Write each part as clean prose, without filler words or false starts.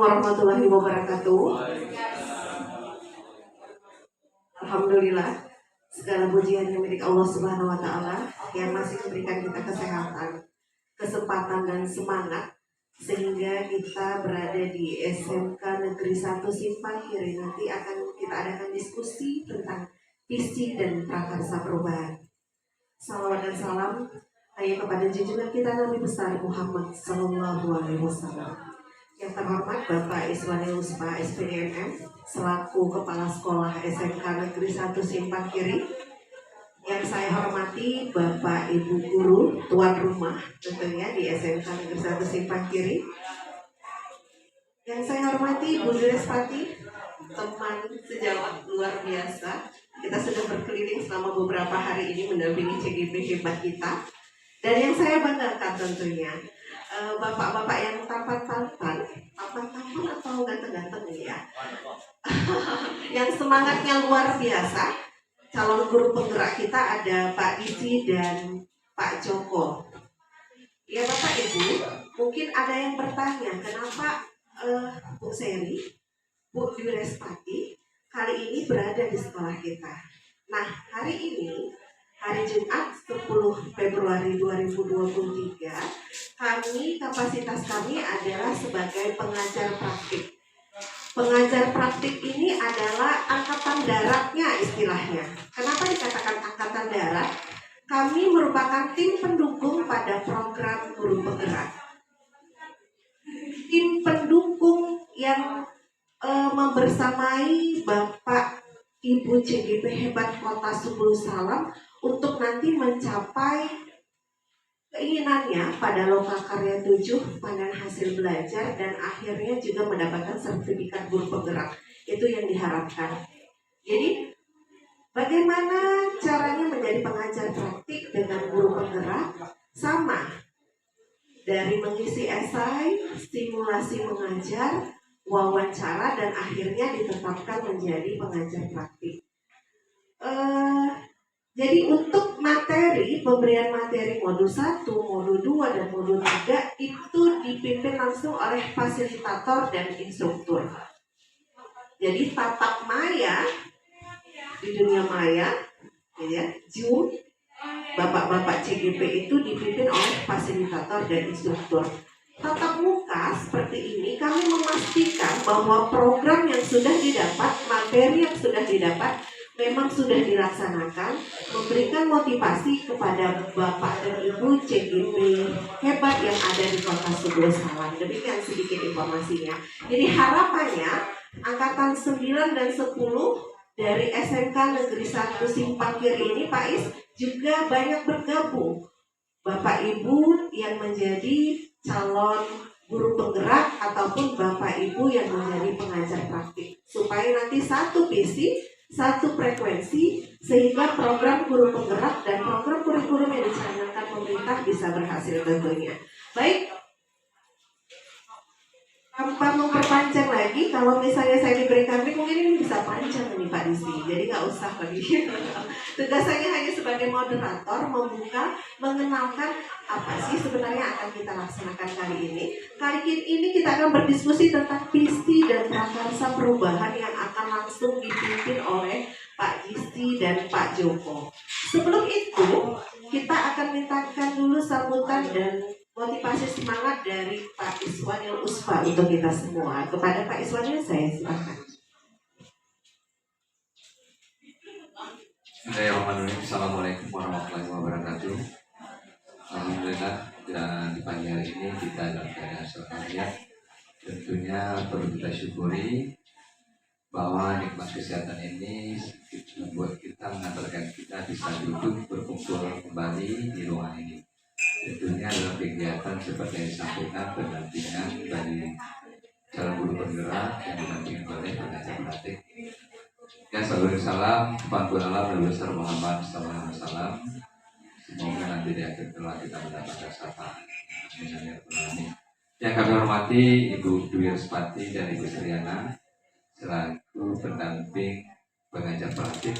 warahmatullahi wabarakatuh. Alhamdulillah, segala pujian yang milik Allah Subhanahu wa Ta'ala yang masih memberikan kita kesehatan, kesempatan, dan semangat sehingga kita berada di SMK Negeri 1 Simpang Kiri. Nanti akan kita adakan diskusi tentang visi dan prakarsa perubahan. Salawat dan salam hanya kepada junjungan kita Nabi besar Muhammad Sallallahu Alaihi Wasallam. Yang terhormat Bapak Iswanil Uspa SPDMM selaku Kepala Sekolah SMK Negeri 1 Simpang Kiri. Yang saya hormati Bapak Ibu Guru tuan rumah tentunya di SMK Negeri 1 Simpang Kiri. Yang saya hormati Bu Direspati, teman sejawat luar biasa. Kita sudah berkeliling selama beberapa hari ini mendampingi CGP hebat kita. Dan yang saya banggakan tentunya bapak-bapak yang tampan atau ganteng-ganteng ya, yang semangatnya luar biasa. Calon guru penggerak kita ada Pak Isi dan Pak Joko. Ya Bapak Ibu, mungkin ada yang bertanya kenapa Bu Seri, Bu Direspati kali ini berada di sekolah kita. Nah, hari ini, hari Jumat 10 Februari 2023, kapasitas kami adalah sebagai pengajar praktik. Pengajar praktik ini adalah angkatan daratnya istilahnya. Kenapa dikatakan angkatan darat? Kami merupakan tim pendukung pada program guru penggerak. Tim pendukung yang membersamai Bapak Ibu CGP Hebat Kota Subul Salam untuk nanti mencapai keinginannya pada Lokakarya 7 panen hasil belajar dan akhirnya juga mendapatkan sertifikat guru penggerak. Itu yang diharapkan. Jadi bagaimana caranya menjadi pengajar praktik dengan guru penggerak? Sama, dari mengisi esai, simulasi mengajar, wawancara, dan akhirnya ditetapkan menjadi pengajar praktik. Jadi untuk pemberian materi modul 1, modul 2, dan modul 3 itu dipimpin langsung oleh fasilitator dan instruktur. Jadi tatap maya di dunia maya, ya, Zoom, bapak-bapak CGP itu dipimpin oleh fasilitator dan instruktur. Tatap muka seperti ini kami memastikan bahwa program yang sudah didapat, materi yang sudah didapat memang sudah dilaksanakan, memberikan motivasi kepada Bapak dan Ibu CGP hebat yang ada di Kota Subul Salam. Demikian sedikit informasinya. Jadi harapannya angkatan 9 dan 10 dari SMK Negeri 1 Simpang Kiri ini Pak Is juga banyak bergabung. Bapak Ibu yang menjadi calon guru penggerak ataupun Bapak Ibu yang menjadi pengajar praktik, supaya nanti satu visi, satu frekuensi, sehingga program guru penggerak dan program kurikulum yang dicanangkan pemerintah bisa berhasil tentunya. Baik, tanpa memperpanjang lagi, kalau misalnya saya diberikan mic mungkin ini bisa panjang nih Pak Disi, jadi nggak usah lagi. Tugas saya hanya sebagai moderator, membuka, mengenalkan apa sih sebenarnya akan kita laksanakan kali ini. Kali ini kita akan berdiskusi tentang visi dan prakarsa perubahan yang akan langsung dipimpin oleh Pak Disi dan Pak Joko. Sebelum itu, kita akan mintakan dulu sambutan dan motivasi semangat dari Pak Iswanil Uspa untuk kita semua. Kepada Pak Iswanil saya silakan. Bismillahirrahmanirrahim. Assalamualaikum warahmatullahi wabarakatuh. Alhamdulillah di pagi hari ini kita dalam keadaan sehat. Tentunya perlu kita syukuri bahwa nikmat kesehatan ini membuat kita mengantarkan kita bisa duduk berkumpul kembali di ruangan ini. Tentunya dalam kegiatan seperti yang disampaikan pendampingan dari calon guru penggerak yang didampingi oleh pengajar praktik. Ya, salam, Pantuan Allah Nabi besar Muhammad sallallahu alaihi wasallam. Semoga nanti di akhir kelak kita mendapatkan syafaat. Yang kami hormati Ibu Dwi Respati dan Ibu Seriana selaku pendamping pengajar praktik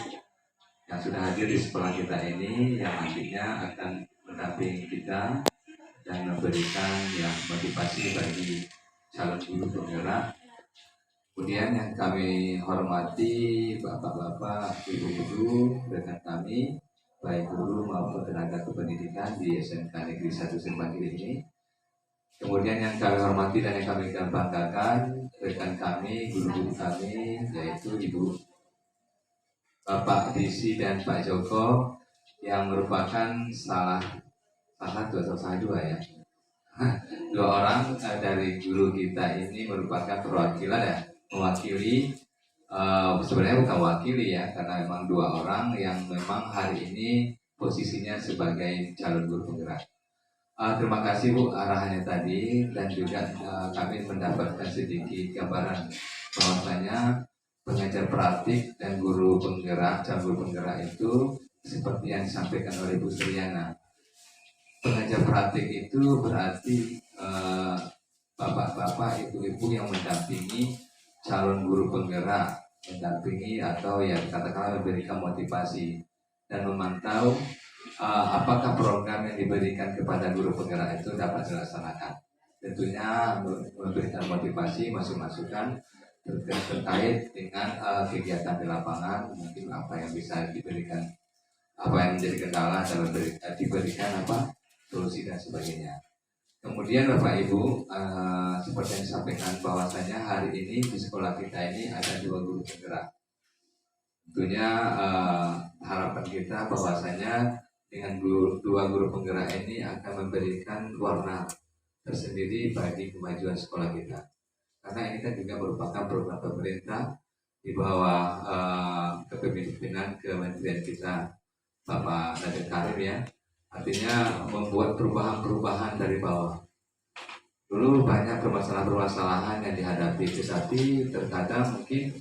yang sudah hadir di sekolah kita ini, yang nantinya akan mendampingi kita dan memberikan yang motivasi bagi calon guru penggerak. Kemudian yang kami hormati bapak-bapak, ibu-ibu rekan kami, baik guru maupun tenaga kependidikan di SMK Negeri 1 Sembagil ini. Kemudian yang kami hormati dan yang kami banggakan rekan kami, guru-guru kami, yaitu Ibu Bapak Disi dan Pak Joko yang merupakan salah satu atau salah dua ya. Dua orang dari guru kita ini merupakan perwakilan ya, mewakili sebenarnya bukan wakili ya, karena memang dua orang yang memang hari ini posisinya sebagai calon guru penggerak. Terima kasih Bu arahannya tadi, dan juga kami mendapatkan sedikit gambaran bahwasanya pengajar praktik dan guru penggerak, calon guru penggerak itu seperti yang disampaikan oleh Bu Suryana. Pengajar praktik itu berarti bapak-bapak, ibu-ibu yang mendampingi calon guru penggerak, mendampingi atau ya katakanlah memberikan motivasi dan memantau apakah program yang diberikan kepada guru penggerak itu dapat dilaksanakan. Tentunya memberikan motivasi, masukan terkait dengan kegiatan di lapangan, mungkin apa yang bisa diberikan, apa yang menjadi kendala dalam diberikan apa solusi dan sebagainya. Kemudian Bapak Ibu, seperti yang disampaikan bahwasanya hari ini di sekolah kita ini ada 2 guru penggerak. Tentunya harapan kita bahwasanya dengan 2 guru penggerak ini akan memberikan warna tersendiri bagi kemajuan sekolah kita. Karena ini kan juga merupakan program pemerintah di bawah kepemimpinan Kementerian kita Bapak Nadiem Karim ya. Artinya membuat perubahan-perubahan dari bawah. Dulu banyak permasalahan-permasalahan yang dihadapi, tetapi terkadang mungkin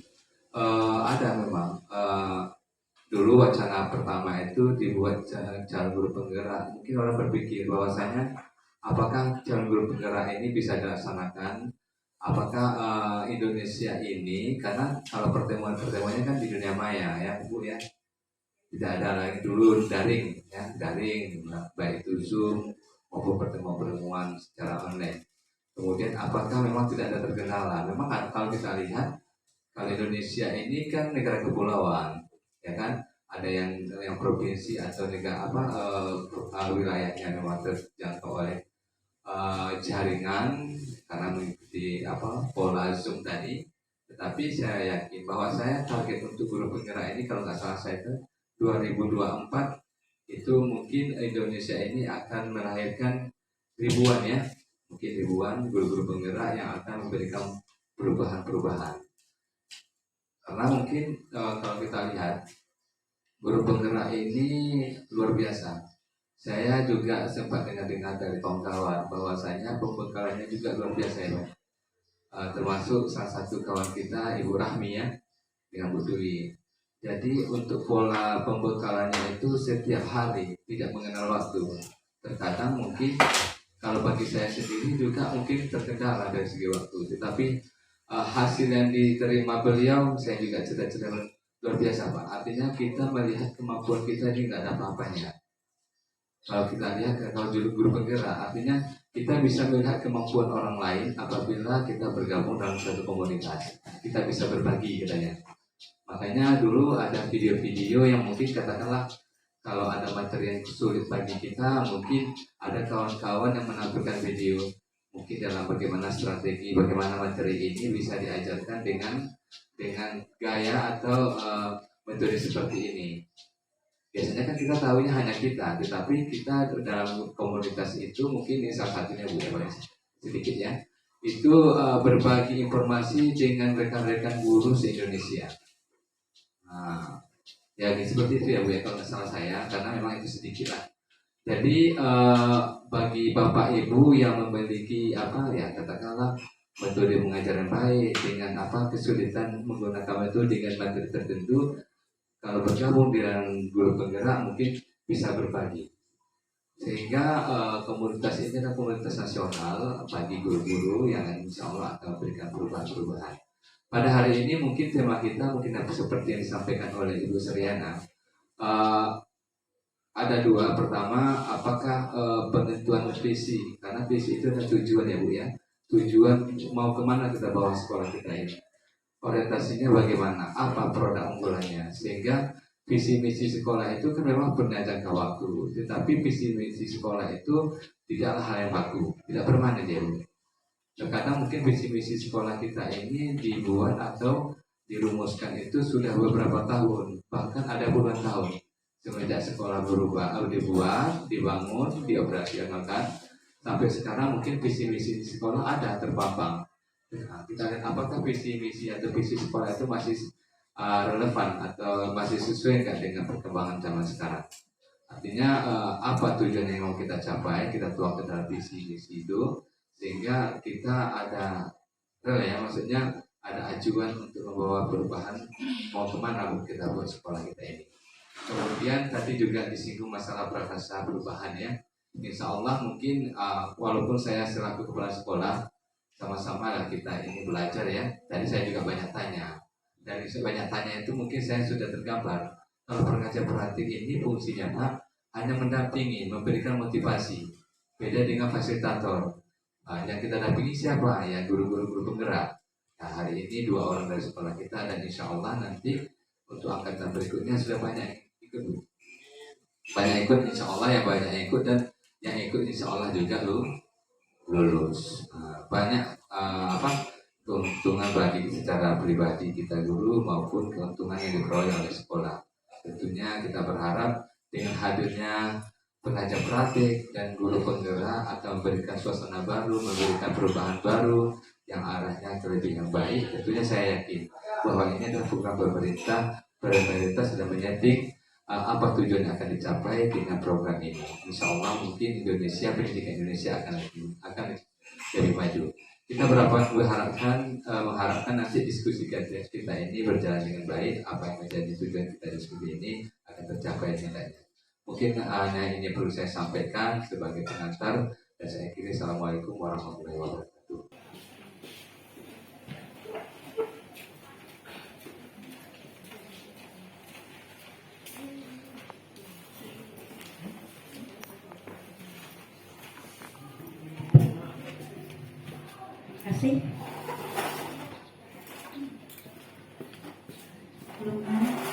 ada memang dulu wacana pertama itu dibuat calon guru penggerak. Mungkin orang berpikir bahwasanya apakah calon guru penggerak ini bisa dilaksanakan? Apakah Indonesia ini, karena kalau pertemuan-pertemuannya kan di dunia maya ya Bu ya, tidak ada lagi dulu daring ya, baik itu Zoom maupun pertemuan-pertemuan secara online. Kemudian apakah memang tidak ada terkendala? Memang kalau kita lihat, kalau Indonesia ini kan negara kepulauan, ya kan? Ada yang provinsi atau negara wilayahnya memang terjangkau oleh jaringan karena mengikuti pola Zoom tadi. Tetapi saya yakin bahwa saya target untuk guru penggerak ini kalau nggak salah saya itu 2024 itu mungkin Indonesia ini akan melahirkan ribuan ya, mungkin ribuan guru-guru penggerak yang akan memberikan perubahan-perubahan. Karena mungkin kalau kita lihat guru penggerak ini luar biasa. Saya juga sempat dengar dari kawan-kawan bahwasanya pembekalannya juga luar biasa ya, termasuk salah satu kawan kita Ibu Rahmi ya dengan Bu Dwi. Jadi untuk pola pembekalannya itu setiap hari, tidak mengenal waktu. Terkadang mungkin kalau bagi saya sendiri juga mungkin terkendala dari segi waktu. Tetapi hasil yang diterima beliau saya juga cerita-cerita luar biasa Pak. Artinya kita melihat kemampuan kita ini nggak ada apa-apanya. Kalau kita lihat kalau guru penggerak, artinya kita bisa melihat kemampuan orang lain apabila kita bergabung dalam satu komunitas. Kita bisa berbagi katanya. Makanya dulu ada video-video yang mungkin katakanlah kalau ada materi yang sulit bagi kita, mungkin ada kawan-kawan yang menampilkan video mungkin dalam bagaimana strategi, bagaimana materi ini bisa diajarkan dengan gaya atau metode seperti ini. Biasanya kan kita tahunya hanya kita, tetapi kita dalam komunitas itu mungkin ini salah satunya Bu ya, sedikit ya, itu berbagi informasi dengan rekan-rekan guru se-Indonesia. Nah, ya seperti itu ya Bu ya kalau nggak salah saya, karena memang itu sedikit lah. Jadi bagi Bapak Ibu yang memiliki katakanlah metode mengajar yang baik dengan kesulitan menggunakan metode dengan materi tertentu, kalau bergabung dengan guru penggerak mungkin bisa berbagi. Sehingga komunitas ini adalah komunitas nasional bagi guru-guru yang insya Allah akan memberikan perubahan-perubahan. Pada hari ini mungkin tema kita mungkin seperti yang disampaikan oleh Ibu Suryana. Ada 2. Pertama, apakah penentuan visi? Karena visi itu adalah tujuan ya Bu ya. tujuan mau kemana kita bawa sekolah kita ini, orientasinya bagaimana, apa produk unggulannya, sehingga visi misi sekolah itu kan memang punya jangka waktu, tetapi visi misi sekolah itu tidaklah hal yang baku, tidak permanen ya Bu. Terkadang mungkin visi misi sekolah kita ini dibuat atau dirumuskan itu sudah beberapa tahun, bahkan ada puluhan tahun semenjak sekolah berubah, dibuat, dibangun, dioperasionalkan sampai sekarang mungkin visi misi sekolah ada terpampang. Nah, kita lihat apakah visi misi atau visi sekolah itu masih relevan atau masih sesuai nggak dengan perkembangan zaman sekarang. Artinya apa tujuan yang mau kita capai, kita tuang ke dalam visi misi itu, sehingga kita ada ya, maksudnya ada ajuan untuk membawa perubahan mau kemana kita buat sekolah kita ini. Kemudian tadi juga disinggung masalah prakarsa perubahan ya. Insya Allah mungkin walaupun saya selaku kepala sekolah, sama-sama lah kita ini belajar ya. Tadi saya juga banyak tanya. Dari sebanyak tanya itu mungkin saya sudah tergambar. Kalau pengajar praktik ini fungsinya Pak hanya mendampingi, memberikan motivasi. Beda dengan fasilitator. Yang kita dampingi siapa? Ya guru-guru penggerak. Nah, hari ini 2 orang dari sekolah kita dan insya Allah nanti untuk angkatan berikutnya sudah banyak ikut. Banyak ikut insya Allah, yang banyak ikut dan yang ikut insya Allah juga lulus. Banyak keuntungan bagi secara pribadi kita guru maupun keuntungan yang diperoleh oleh sekolah. Tentunya kita berharap dengan hadirnya pengajar praktik dan guru penggerak akan memberikan suasana baru, memberikan perubahan baru yang arahnya ke lebih yang baik. Tentunya saya yakin bahwa ini adalah program pemerintah sudah menyeting apa tujuan yang akan dicapai dengan program ini. Insya Allah mungkin pendidikan Indonesia akan lebih maju. Kita mengharapkan nanti diskusi kita ini berjalan dengan baik. Apa yang menjadi tujuan kita diskusi ini akan tercapai nilainya. Mungkin hanya ini perlu saya sampaikan sebagai pengantar dan saya kira Assalamualaikum warahmatullahi wabarakatuh. Terima kasih.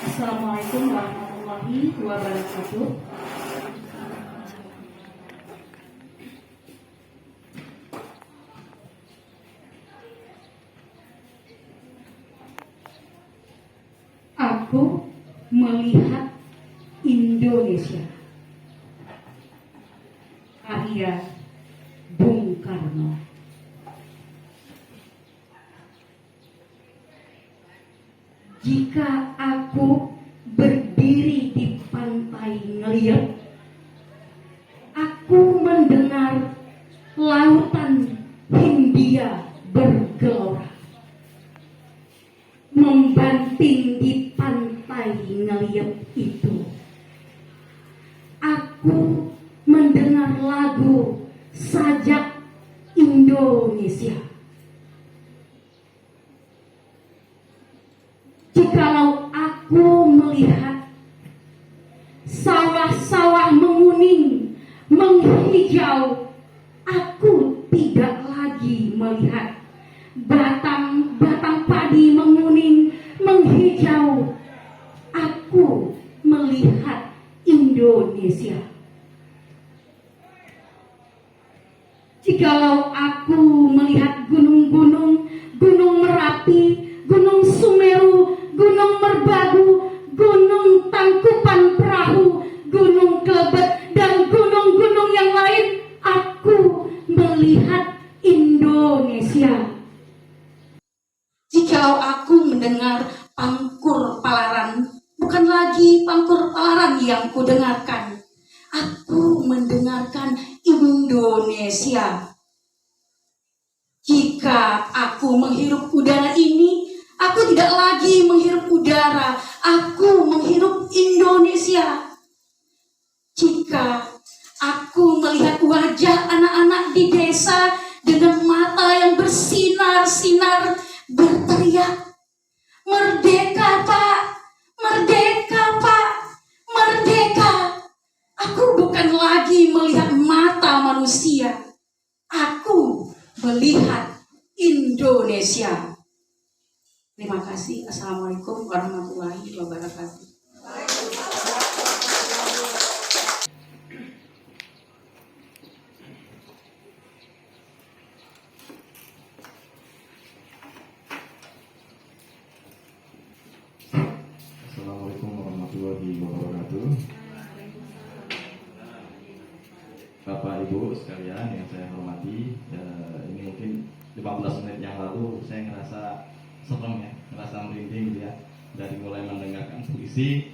Assalamualaikum warahmatullahi wabarakatuh. Aku melihat Indonesia. Karya Bung Karno. Jika aku berdiri di pantai ngeliat, aku mendengar lautan Hindia bergelora. Membanting di pantai ngeliat itu, aku mendengar lagu Sajak Indonesia. Jikalau aku melihat sawah-sawah menguning, menghijau, aku tidak lagi melihat batang-batang padi menguning, menghijau. Aku melihat Indonesia. Jikalau aku melihat gunung-gunung, Gunung Merapi, Gunung Sumeru, Gunung Merbabu, Gunung Tangkupan Perahu, Gunung Kelebet, dan gunung-gunung yang lain, aku melihat Indonesia. Jikalau aku mendengar Pangkur Palaran, bukan lagi Pangkur Palaran yang kudengarkan, aku mendengarkan Indonesia. Jika aku menghirup udara ini, aku tidak lagi menghirup udara, aku menghirup Indonesia. Jika aku melihat wajah anak-anak di desa dengan mata yang bersinar-sinar, berteriak, "Merdeka Pak! Merdeka Pak! Merdeka!" Aku bukan lagi melihat mata manusia, aku melihat Indonesia. Terima kasih. Assalamualaikum warahmatullahi wabarakatuh. Assalamualaikum warahmatullahi wabarakatuh. Bapak Ibu sekalian yang saya hormati, ini mungkin 15 menit yang lalu saya ngerasa serem ya, ngerasa merinding gitu ya. Dari mulai mendengarkan puisi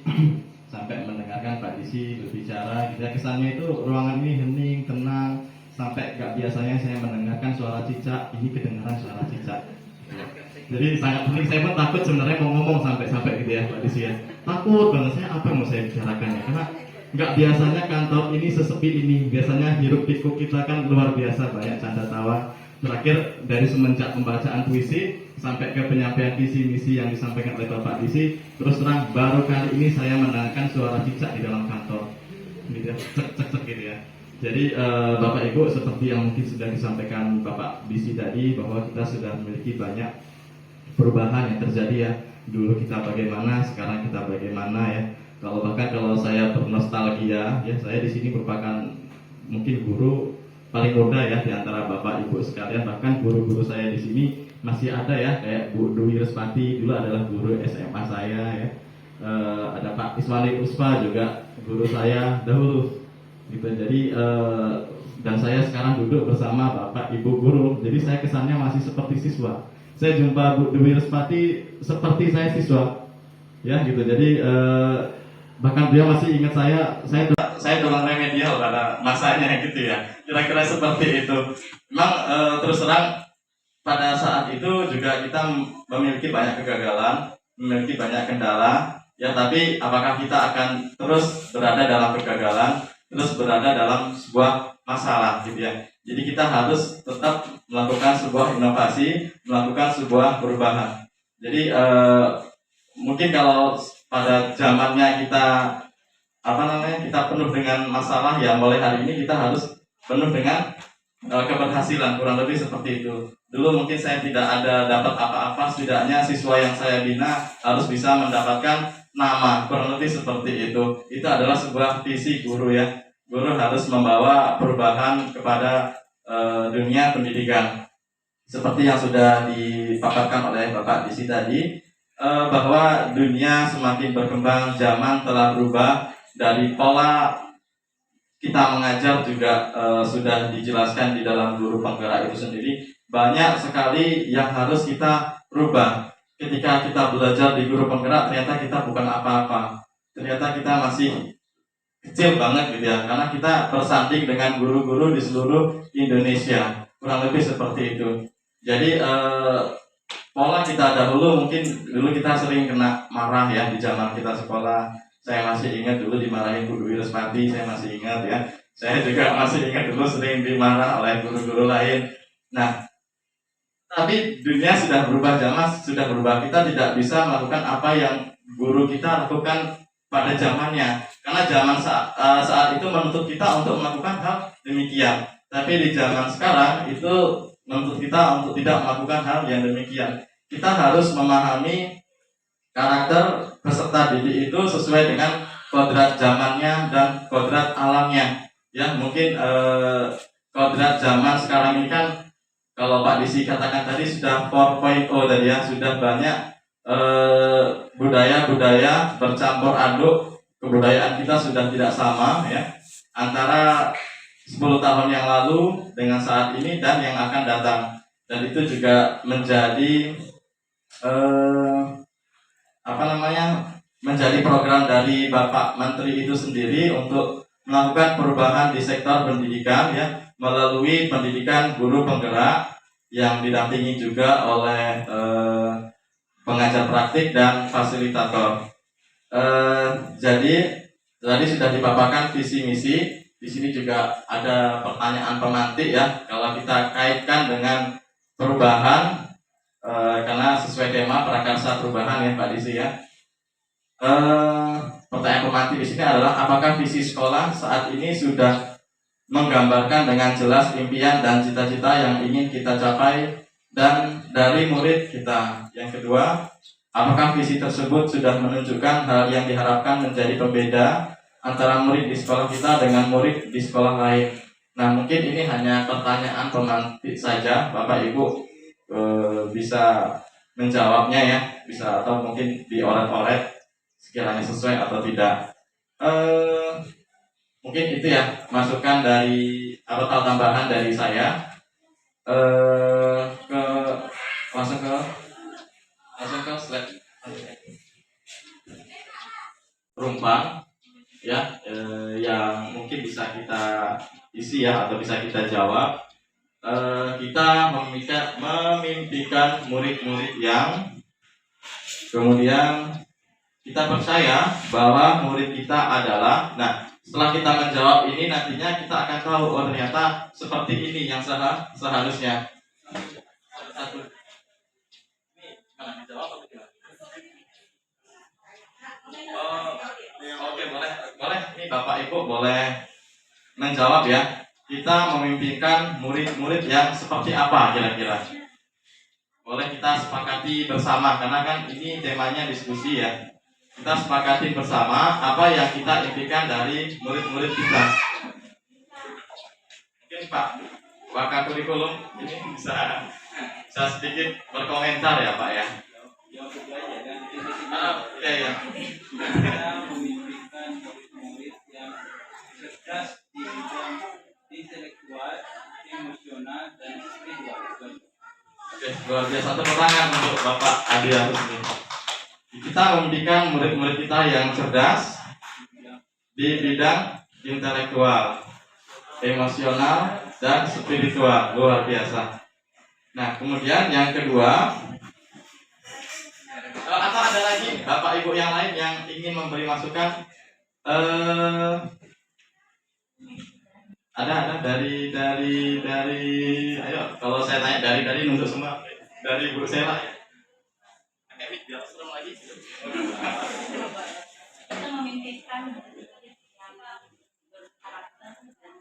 sampai mendengarkan Pak Disi berbicara gitu ya. Kesannya itu ruangan ini hening, tenang, sampai gak biasanya saya mendengarkan suara cicak, ini kedengaran suara cicak. Jadi sangat penting, saya pun takut sebenarnya mau ngomong sampai gitu ya Pak Disi ya. Takut banget, saya apa yang mau saya bicarakan ya, karena nggak biasanya kantor ini sesepi ini. Biasanya hiruk pikuk kita kan luar biasa, banyak canda tawa. Terakhir dari semenjak pembacaan puisi sampai ke penyampaian visi misi yang disampaikan oleh Bapak Disi, terus terang baru kali ini saya mendengarkan suara cicak di dalam kantor gitu ya, cek gitu ya. Jadi Bapak Ibu, seperti yang mungkin sudah disampaikan Bapak Disi tadi, bahwa kita sudah memiliki banyak perubahan yang terjadi ya. Dulu kita bagaimana, sekarang kita bagaimana ya. Kalau saya bernostalgia ya, saya di sini merupakan mungkin guru paling muda ya di antara Bapak Ibu sekalian. Bahkan guru-guru saya di sini masih ada ya, kayak Bu Dwi Respati dulu adalah guru SMA saya ya. Ada Pak Iswani Puspa juga guru saya dahulu gitu. Jadi dan saya sekarang duduk bersama Bapak Ibu guru. Jadi saya kesannya masih seperti siswa. Saya jumpa Bu Dwi Respati seperti saya siswa ya gitu. Jadi bahkan dia masih ingat saya dorong remedial pada masanya gitu ya, kira-kira seperti itu. Memang terus terang pada saat itu juga kita memiliki banyak kegagalan, memiliki banyak kendala ya, tapi apakah kita akan terus berada dalam kegagalan, terus berada dalam sebuah masalah gitu ya. Jadi kita harus tetap melakukan sebuah inovasi, melakukan sebuah perubahan. Jadi mungkin kalau pada zamannya kita kita penuh dengan masalah ya, mulai hari ini kita harus penuh dengan keberhasilan, kurang lebih seperti itu. Dulu mungkin saya tidak ada dapat apa-apa, setidaknya siswa yang saya bina harus bisa mendapatkan nama, kurang lebih seperti itu. Itu adalah sebuah visi guru ya. Guru harus membawa perubahan kepada dunia pendidikan. Seperti yang sudah dipaparkan oleh Bapak Disi tadi, bahwa dunia semakin berkembang, zaman telah berubah, dari pola kita mengajar juga sudah dijelaskan di dalam guru penggerak itu sendiri. Banyak sekali yang harus kita rubah. Ketika kita belajar di guru penggerak, ternyata kita bukan apa-apa. Ternyata kita masih kecil banget gitu ya, karena kita bersanding dengan guru-guru di seluruh Indonesia. Kurang lebih seperti itu. Jadi pola kita dahulu, mungkin dulu kita sering kena marah ya di zaman kita sekolah. Saya masih ingat dulu dimarahin Bu Dwi Respati, saya masih ingat ya. Saya juga masih ingat dulu sering dimarah oleh guru-guru lain. Nah, tapi dunia sudah berubah, zaman sudah berubah. Kita tidak bisa melakukan apa yang guru kita lakukan pada zamannya. Karena zaman saat itu menuntut kita untuk melakukan hal demikian. Tapi di zaman sekarang itu menuntut kita untuk tidak melakukan hal yang demikian. Kita harus memahami karakter peserta didik itu sesuai dengan kodrat zamannya dan kodrat alamnya. Ya, mungkin kodrat zaman sekarang ini kan, kalau Pak Disi katakan tadi sudah 4.0 tadi ya, sudah banyak budaya-budaya bercampur aduk. Kebudayaan kita sudah tidak sama ya, antara 10 tahun yang lalu dengan saat ini dan yang akan datang. Dan itu juga menjadi menjadi program dari Bapak Menteri itu sendiri untuk melakukan perubahan di sektor pendidikan ya, melalui pendidikan guru penggerak yang didampingi juga oleh pengajar praktik dan fasilitator. Jadi tadi sudah dipaparkan visi misi. Di sini juga ada pertanyaan pemantik ya, kalau kita kaitkan dengan perubahan, karena sesuai tema prakarsa perubahan ya Pak Disi ya. Pertanyaan pemantik di sini adalah, apakah visi sekolah saat ini sudah menggambarkan dengan jelas impian dan cita-cita yang ingin kita capai dan dari murid kita. Yang kedua, apakah visi tersebut sudah menunjukkan hal yang diharapkan menjadi pembeda antara murid di sekolah kita dengan murid di sekolah lain? Nah, mungkin ini hanya pertanyaan pemantik saja, Bapak Ibu bisa menjawabnya ya, bisa atau mungkin dioret-oret sekiranya sesuai atau tidak. Mungkin itu ya masukan dari atau tambahan dari saya. Ke langsung ke slide rumpang ya, yang mungkin bisa kita isi ya atau bisa kita jawab. Kita memimpikan murid-murid yang kemudian kita percaya bahwa murid kita adalah. Nah, setelah kita menjawab ini nantinya kita akan tahu, oh ternyata seperti ini yang seharusnya. Satu. Ini mana dijawab atau gimana? Oke, boleh. Ini Bapak Ibu boleh menjawab ya. Kita memimpikan murid-murid yang seperti apa kira-kira? Boleh kita sepakati bersama karena kan ini temanya diskusi ya. Kita sepakati bersama apa yang kita impikan dari murid-murid kita. Mungkin Pak Wakil Kurikulum ini bisa sedikit berkomentar ya Pak ya. Ya. Kita memimpikan murid-murid yang cerdas di bidang intelektual, emosional, dan spiritual. Oke, luar biasa. Tepuk tangan untuk Bapak Adrianus ini. Kita memimpikan murid-murid kita yang cerdas di bidang intelektual, emosional, dan spiritual. Luar biasa. Nah, kemudian yang kedua, atau ada lagi Bapak Ibu yang lain yang ingin memberi masukan? Ada dari ayo, kalau saya tanya dari nunjuk semua, dari Bu Sela ya. Biar serem lagi. Kita memimpikan berkarakter dan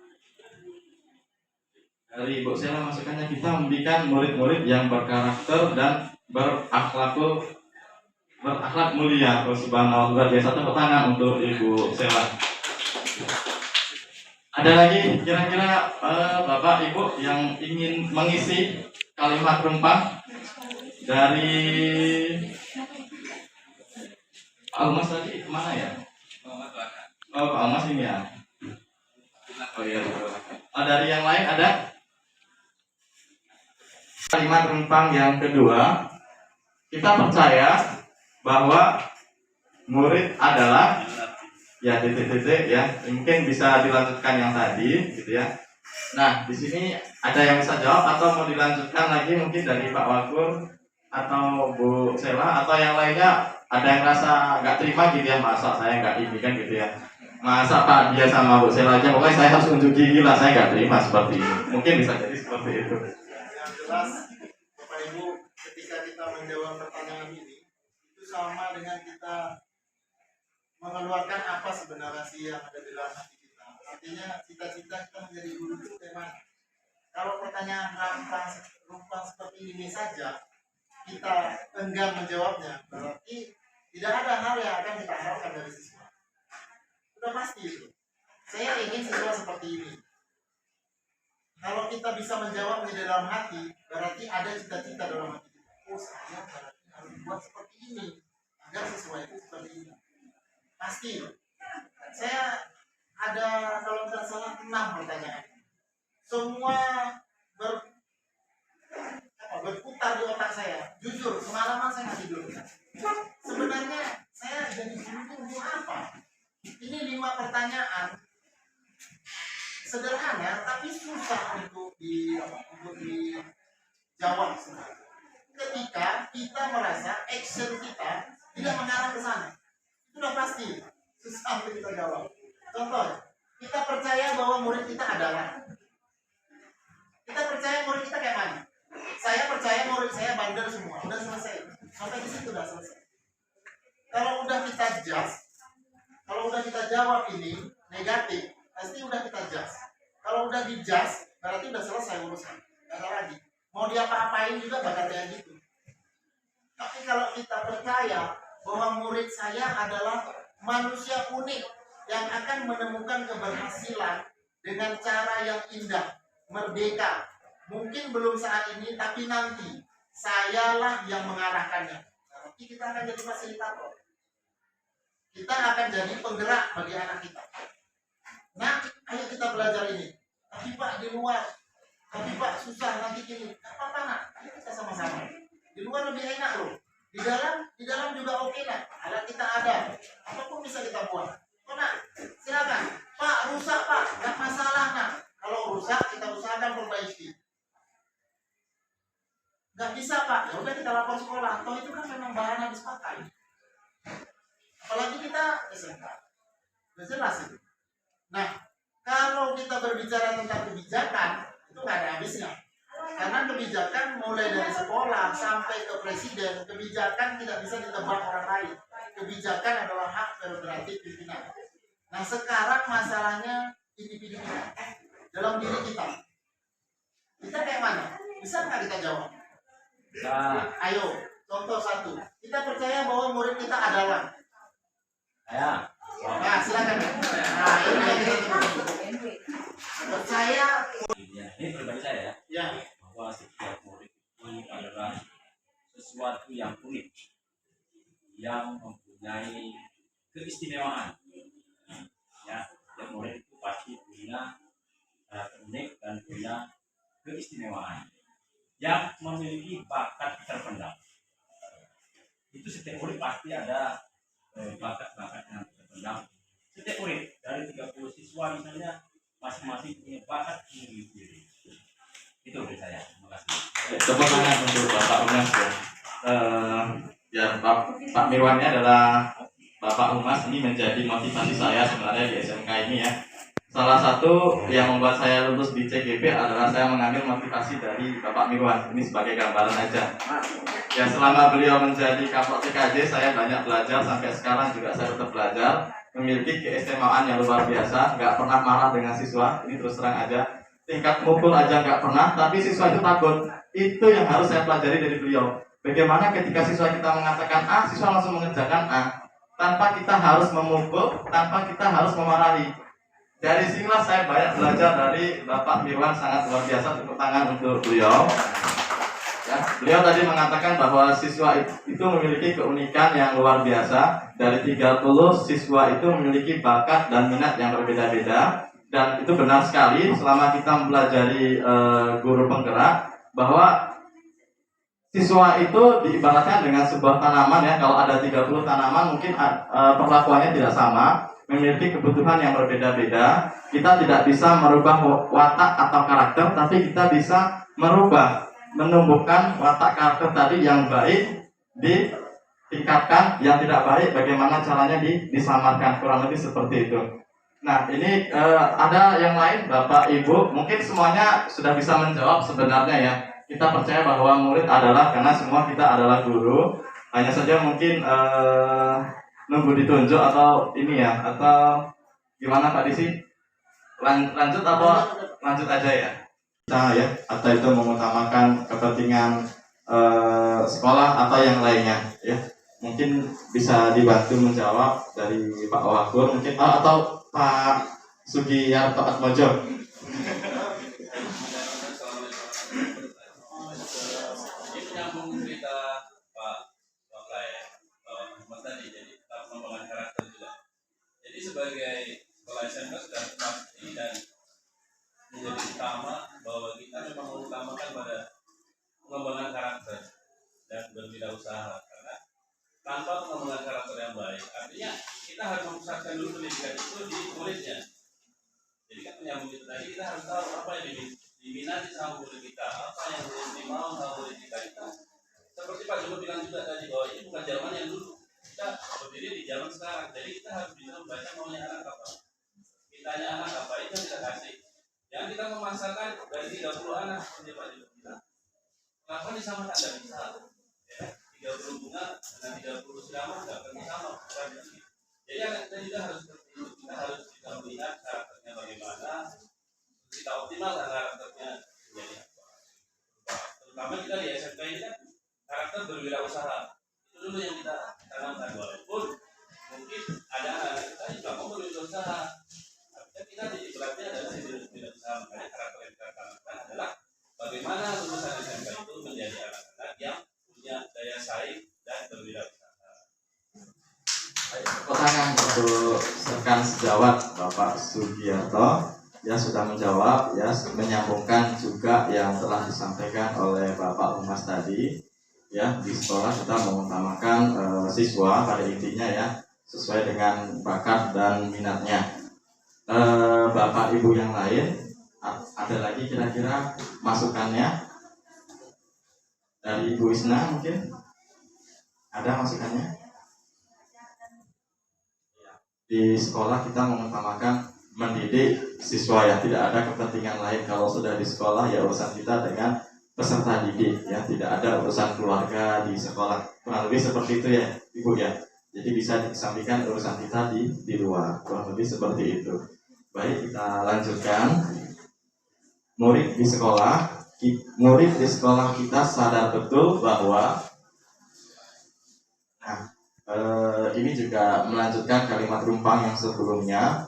dari Ibu Sela masukannya, kita membimbing murid-murid yang berkarakter dan berakhlak mulia. Subhanallah, luar biasa. Tepuk tangan untuk Ibu Sela. Ada lagi kira-kira Bapak Ibu yang ingin mengisi kalimat rumpang dari Almas tadi kemana ya? Oh, Pak Almas ini ya. Oh iya. Dari yang lain ada? Kalimat rumpang yang kedua, kita percaya bahwa murid adalah ya titik-titik ya. Mungkin bisa dilanjutkan yang tadi gitu ya. Nah, di sini ada yang bisa jawab atau mau dilanjutkan lagi mungkin dari Pak Wakur atau Bu Sela atau yang lainnya. Ada yang rasa nggak terima gitu ya, masa saya nggak ini kan gitu ya, masa Pak dia sama Bu Sela aja pokoknya saya harus unjuk gigi lah, saya nggak terima seperti ini. Mungkin bisa jadi seperti itu. Yang jelas Bapak Ibu, ketika kita menjawab pertanyaan ini itu sama dengan kita mengeluarkan apa sebenarnya sih yang ada di dalam hati kita. Artinya cita-cita kita menjadi guru itu bagaimana? Kalau pertanyaan rumpang seperti ini saja kita enggan menjawabnya, berarti tidak ada hal yang akan kita harapkan dari siswa. Sudah pasti itu. Saya ingin siswa seperti ini. Kalau kita bisa menjawab di dalam hati, berarti ada cita-cita dalam hati kita. Oh, saya berarti harus buat seperti ini agar siswa itu seperti ini. Pasti. Saya ada kalau tidak salah 6 pertanyaan. Semua berputar di otak saya. Jujur, semalaman saya nggak tidur. Sebenarnya saya jadi guru untuk apa? Ini 5 pertanyaan sederhana, tapi susah untuk dijawab sebenarnya. Ketika kita merasa action kita tidak mengarah ke sana, itu sudah pasti susah untuk kita jawab. Contoh, kita percaya bahwa murid kita adalah. Kita percaya murid kita kayak mana? Saya percaya murid saya bandel semua. Udah selesai. Sampai di situ udah selesai. Kalau udah kita judge, kalau udah kita jawab ini negatif, pasti udah kita judge. Kalau udah di judge, berarti udah selesai urusan. Gak ada lagi. mau diapa-apain juga bakal kayak gitu. Tapi kalau kita percaya bahwa murid saya adalah manusia unik yang akan menemukan keberhasilan dengan cara yang indah, merdeka. Mungkin belum saat ini, tapi nanti sayalah yang mengarahkannya. Nanti kita akan jadi fasilitator. Kita akan jadi penggerak bagi anak kita. Nah, ayo kita belajar ini. Tapi Pak di luar, tapi Pak susah nanti gini. Gak apa-apa nak, ayo kita sama-sama. Di luar lebih enak loh. Di dalam juga oke lah. Alat kita ada, apapun bisa kita buat. Oh nak, silakan. Pak rusak Pak, nggak masalah nak. Kalau rusak kita usahakan perbaiki. Nggak bisa Pak, ya udah kita lapor sekolah. Atau itu kan memang bahan habis pakai. Apalagi kita SMK, udah jelas itu. Nah, kalau kita berbicara tentang kebijakan, itu nggak ada habisnya. Karena kebijakan mulai dari sekolah sampai ke presiden, kebijakan tidak bisa ditebak orang lain. Kebijakan adalah hak prerogatif pimpinan. Nah, sekarang masalahnya individu kita, dalam diri kita. Kita kayak mana? Bisa nggak kita jawab? Nah, Ayo, contoh satu. Kita percaya bahwa murid kita adalah. saya Nah, silakan. Nah, ini yang kita tunggu. Percaya. ini pribadi saya ya, Ya. bahwa setiap murid itu adalah sesuatu yang unik, yang mempunyai keistimewaan. Ya, setiap murid itu pasti punya unik dan punya keistimewaan yang memiliki bakat terpendam. Itu setiap murid pasti ada bakat-bakat yang terpendam. Setiap murid dari 30 siswa misalnya masing-masing punya bakat sendiri. Itu dari saya. Terima kasih. Tepuk tangan untuk Bapak Umas ya. Ya Pak Mirwan ini adalah Bapak Umas, ini menjadi motivasi saya sebenarnya di SMK ini ya. Salah satu yang membuat saya lulus di CGP adalah saya mengambil motivasi dari Bapak Mirwan. Ini sebagai gambaran aja. Ya, selama beliau menjadi Kapok TKJ, saya banyak belajar, sampai sekarang juga saya tetap belajar. Memiliki keistimewaan yang luar biasa, nggak pernah marah dengan siswa. Ini terus terang aja. Tingkat mukul aja nggak pernah, tapi siswa itu takut. Itu yang harus saya pelajari dari beliau. Bagaimana ketika siswa kita mengatakan A, siswa langsung mengerjakan A. Tanpa kita harus memukul, tanpa kita harus memarahi. Dari sinilah saya banyak belajar dari Bapak Mirwan, sangat luar biasa. Tepuk tangan untuk beliau. Ya, beliau tadi mengatakan bahwa siswa itu memiliki keunikan yang luar biasa. Dari 30 siswa itu memiliki bakat dan minat yang berbeda-beda. Dan itu benar sekali selama kita mempelajari guru penggerak, bahwa siswa itu diibaratkan dengan sebuah tanaman ya. Kalau ada 30 tanaman mungkin perlakuannya tidak sama, memiliki kebutuhan yang berbeda-beda. Kita tidak bisa merubah watak atau karakter, tapi kita bisa menumbuhkan watak karakter tadi yang baik, ditingkatkan, yang tidak baik bagaimana caranya disamarkan, kurang lebih seperti itu. Nah, ini ada yang lain Bapak Ibu, mungkin semuanya sudah bisa menjawab sebenarnya ya. Kita percaya bahwa murid adalah, karena semua kita adalah guru, hanya saja mungkin nunggu ditunjuk atau ini ya, atau gimana Pak Disi? Lanjut atau lanjut aja ya? Nah ya, atau itu mengutamakan kepentingan sekolah atau yang lainnya ya. Mungkin bisa dibantu menjawab dari Pak Wakur mungkin, atau Pak Sugiyarto Atmojo. Ini menyambung cerita Pak Waklai, Mas tadi, jadi pengembangan karakter juga. Jadi sebagai sekolah SMK sudah pasti dan menjadi utama bahwa kita memang mengutamakan pada pengembangan karakter dan berwirausaha, karena tanpa pengembangan karakter yang baik, artinya kita harus memusatkan dulu pendidikan itu di muridnya. Jadi kan menyambung itu tadi, kita harus tahu apa yang diminati sama murid kita, apa yang dimau sama murid kita. Seperti Pak Joko bilang juga tadi, bahwa ini bukan zaman yang dulu, kita berdiri di zaman sekarang. Jadi kita harus bisa membaca maunya anak apa, mintanya anak apa, itu yang kita kasih. Yang kita memasarkan dari 30 anak seperti Pak Joko bilang, kenapa disamakan? Tidak bisa ya, 30 bunga dengan 30 siraman tidak akan sama. Jadi anak kita juga harus seperti itu. Kita harus bisa melihat karakternya bagaimana, kita optimalkan karakternya menjadi apa. Pertama kita di SMK ini kan karakter berwirausaha. Itu dulu yang kita tanamkan, walaupun mungkin ada anak kita yang nggak mau berwirausaha. Tapi kan kita di beratnya adalah tidak usaha. Makanya karakter yang kita tanamkan adalah bagaimana lulusan SMK itu menjadi anak-anak yang punya daya saing dan berwirausaha. Tepuk tangan untuk rekan sejawat Bapak Sugiarto ya, sudah menjawab ya, menyambungkan juga yang telah disampaikan oleh Bapak Humas tadi ya. Di sekolah kita mengutamakan siswa pada intinya ya, sesuai dengan bakat dan minatnya. Bapak Ibu yang lain ada lagi kira-kira masukannya dari Ibu Isna, mungkin ada masukannya? Di sekolah kita mengutamakan mendidik siswa ya, tidak ada kepentingan lain. Kalau sudah di sekolah ya urusan kita dengan peserta didik ya, tidak ada urusan keluarga di sekolah, kurang lebih seperti itu ya Ibu ya. Jadi bisa disampaikan urusan kita di luar, kurang lebih seperti itu. Baik, kita lanjutkan. Murid di sekolah kita sadar betul bahwa ini juga melanjutkan kalimat Rumpang yang sebelumnya.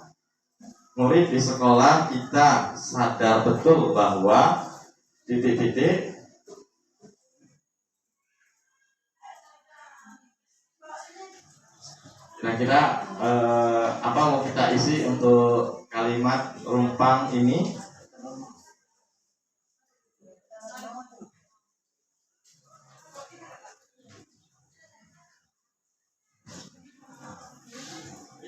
Murid di sekolah kita sadar betul bahwa titik-titik kira-kira apa mau kita isi untuk kalimat Rumpang ini?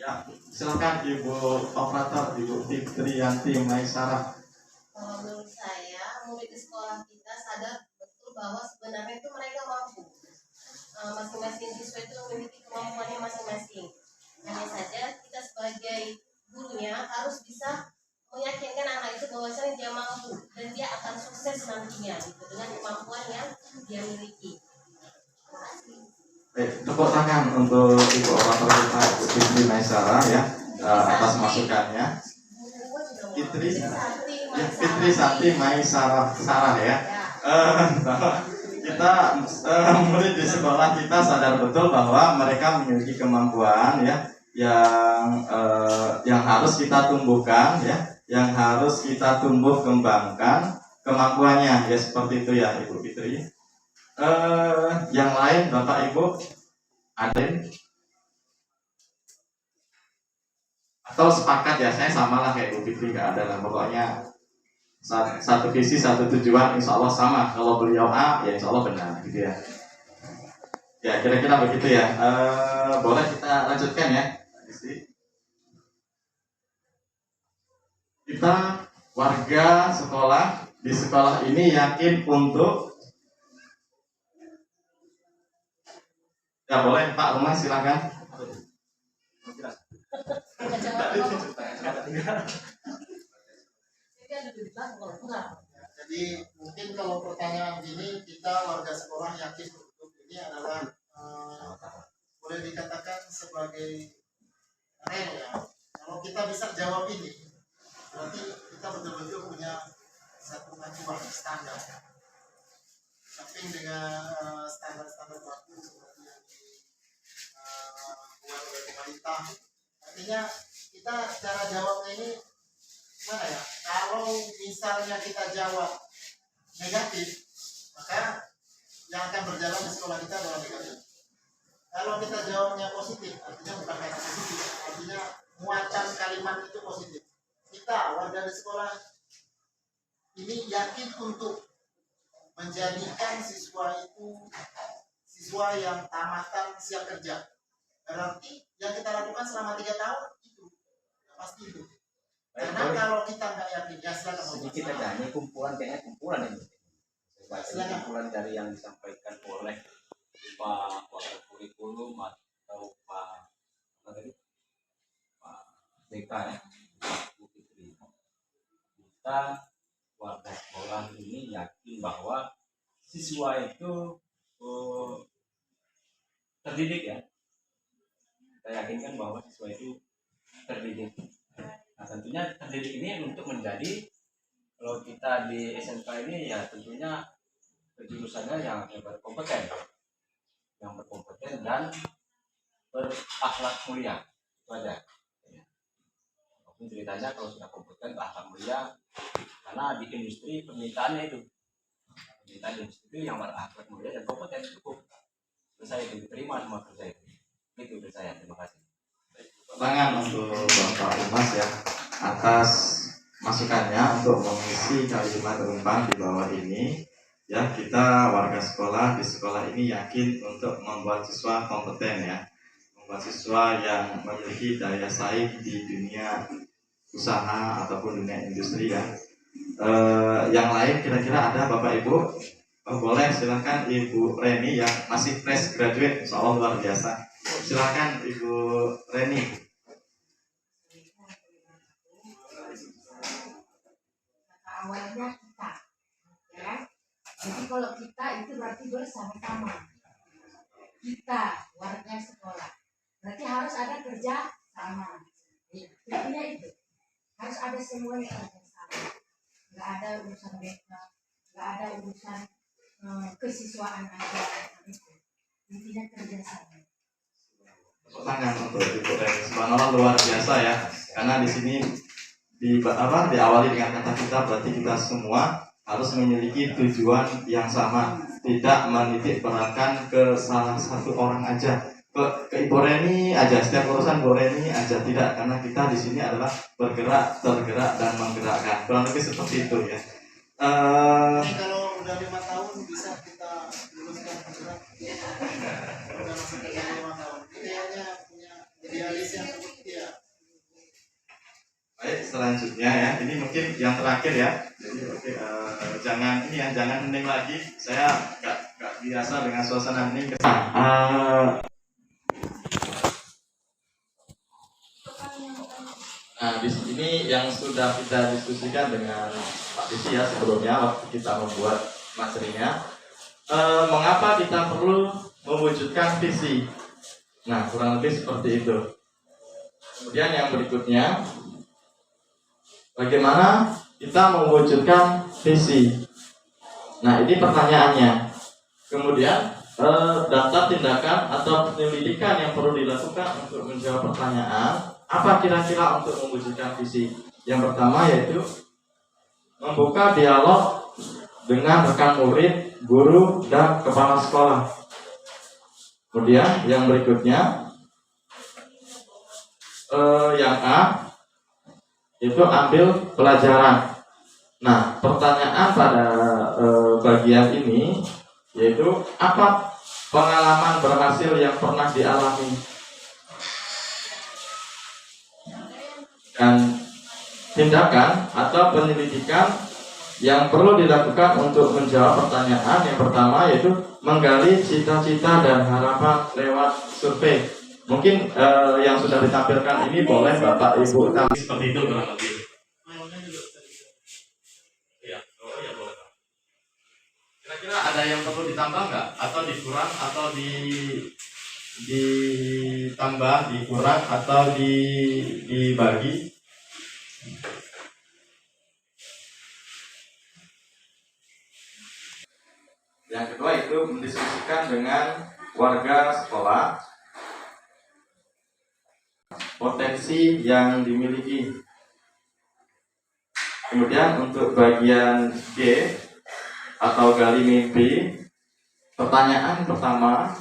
Ya, silakan Ibu Operator, Ibu Fitriyanti Maisarah. Kalau menurut saya, murid di sekolah kita sadar betul bahwa sebenarnya itu mereka mampu. Masing-masing siswa itu memiliki kemampuannya masing-masing. Hanya saja kita sebagai gurunya harus bisa meyakinkan anak itu bahwasanya dia mampu dan dia akan sukses nantinya gitu, dengan kemampuan yang dia miliki. Terima kasih. Tepuk tangan untuk Ibu Operator kita, Ibu Fitri Maisarah ya, atas masukannya. Fitri Santi Maisarah ya. Kita murid di sekolah kita sadar betul bahwa mereka memiliki kemampuan ya, yang harus kita tumbuhkan ya, yang harus kita tumbuh kembangkan kemampuannya ya, seperti itu ya Ibu Fitri. Yang lain Bapak Ibu ada atau sepakat ya, saya samalah kayak Bu Fitri, nggak ada lah, pokoknya satu visi satu tujuan, insya Allah sama. Kalau beliau A ya insya Allah benar gitu ya. Ya kira-kira begitu ya. Boleh kita lanjutkan ya. Kita warga sekolah di sekolah ini yakin untuk ya, boleh Pak Rumah silakan. Jadi mungkin kalau pertanyaan gini, kita warga sekolah yakin untuk ini adalah boleh dikatakan sebagai real ya. Kalau kita bisa jawab ini, berarti kita betul-betul punya satu acuan standar. Samping dengan standar-standar baku seperti yang dibuat oleh pemerintah, artinya kita cara jawabnya ini gimana ya? Kalau misalnya kita jawab negatif, maka yang akan berjalan di sekolah kita adalah negatif. Kalau kita jawabnya positif, artinya bukan kata positif, artinya muatan kalimat itu positif. Kita warga di sekolah ini yakin untuk menjadikan siswa itu siswa yang tamatan siap kerja. Berarti yang kita lakukan selama 3 tahun itu pasti itu. Karena kalau kita nggak yakin, ya silakan. Sedikit aja, ini kumpulan ini. Kumpulan dari yang disampaikan oleh Pak Wakil Kurikulum atau Pak BK ya, Bu Fitri. Kita warga sekolah ini yakin bahwa siswa itu terdidik ya. Kita yakinkan bahwa siswa itu terdidik. Nah tentunya terdidik ini untuk menjadi, kalau kita di SMK ini ya tentunya jurusannya yang berkompeten, dan berakhlak mulia. Itu aja. Ya. Walaupun ceritanya kalau sudah kompeten berakhlak mulia, karena di industri permintaannya itu, permintaan industri itu yang berakhlak mulia dan kompeten cukup. Saya diterima semua kerja itu. Itu dari saya. Terima kasih. Tangan untuk Bapak Umas ya atas masukannya untuk mengisi kalimat umpan di bawah ini. Ya, kita warga sekolah di sekolah ini yakin untuk membuat siswa kompeten ya, membuat siswa yang memiliki daya saing di dunia usaha ataupun dunia industri ya. Yang lain kira-kira ada Bapak Ibu? Boleh, silakan Ibu Reni yang masih fresh graduate, insya Allah luar biasa. Silakan Ibu Reni. Awalnya kita, ya. Jadi kalau kita itu berarti bersama-sama. Kita warga sekolah, berarti harus ada kerja sama. Intinya itu harus ada semuanya kerja sama. Nggak ada urusan mereka, nggak ada urusan kesiswaan aja. Intinya kerja sama. Tangan untuk Ibu Reni. Subhanallah luar biasa ya. Karena di sini diawali dengan kata kita, berarti kita semua harus memiliki tujuan yang sama, tidak menitik beratkan ke salah satu orang aja, ke Ibu Reni aja, setiap urusan Bu Reni aja, tidak, karena kita di sini adalah bergerak, tergerak dan menggerakkan, kurang lebih seperti itu ya. Ini kalau udah 5 tahun bisa kita luluskan segera. Udah masuk ke 5 tahun. Ini hanya punya idealis yang seperti dia. Baik, selanjutnya ya, ini mungkin yang terakhir ya. Jadi jangan ini ya, jangan hening lagi. Saya gak biasa dengan suasana hening. Nah, di sini yang sudah kita diskusikan dengan Pak Disi ya sebelumnya waktu kita membuat materinya, mengapa kita perlu mewujudkan visi. Nah, kurang lebih seperti itu. Kemudian yang berikutnya, bagaimana kita mewujudkan visi. Nah, ini pertanyaannya. Kemudian daftar tindakan atau penyelidikan yang perlu dilakukan untuk menjawab pertanyaan apa kira-kira untuk mewujudkan visi. Yang pertama yaitu membuka dialog dengan rekan murid, guru, dan kepala sekolah. Kemudian yang berikutnya yang A itu ambil pelajaran. Nah, pertanyaan pada bagian ini yaitu apa pengalaman berhasil yang pernah dialami dan tindakan atau penyelidikan yang perlu dilakukan untuk menjawab pertanyaan. Yang pertama yaitu menggali cita-cita dan harapan lewat survei. Mungkin yang sudah ditampilkan ini boleh Bapak Ibu tampil seperti itu kurang lebih. Ya, ya boleh. Kira-kira ada yang perlu ditambah nggak? Atau dikurang? Atau ditambah, dikurang, atau dibagi? Yang kedua itu mendiskusikan dengan warga sekolah potensi yang dimiliki. Kemudian untuk bagian G atau gali mimpi, pertanyaan pertama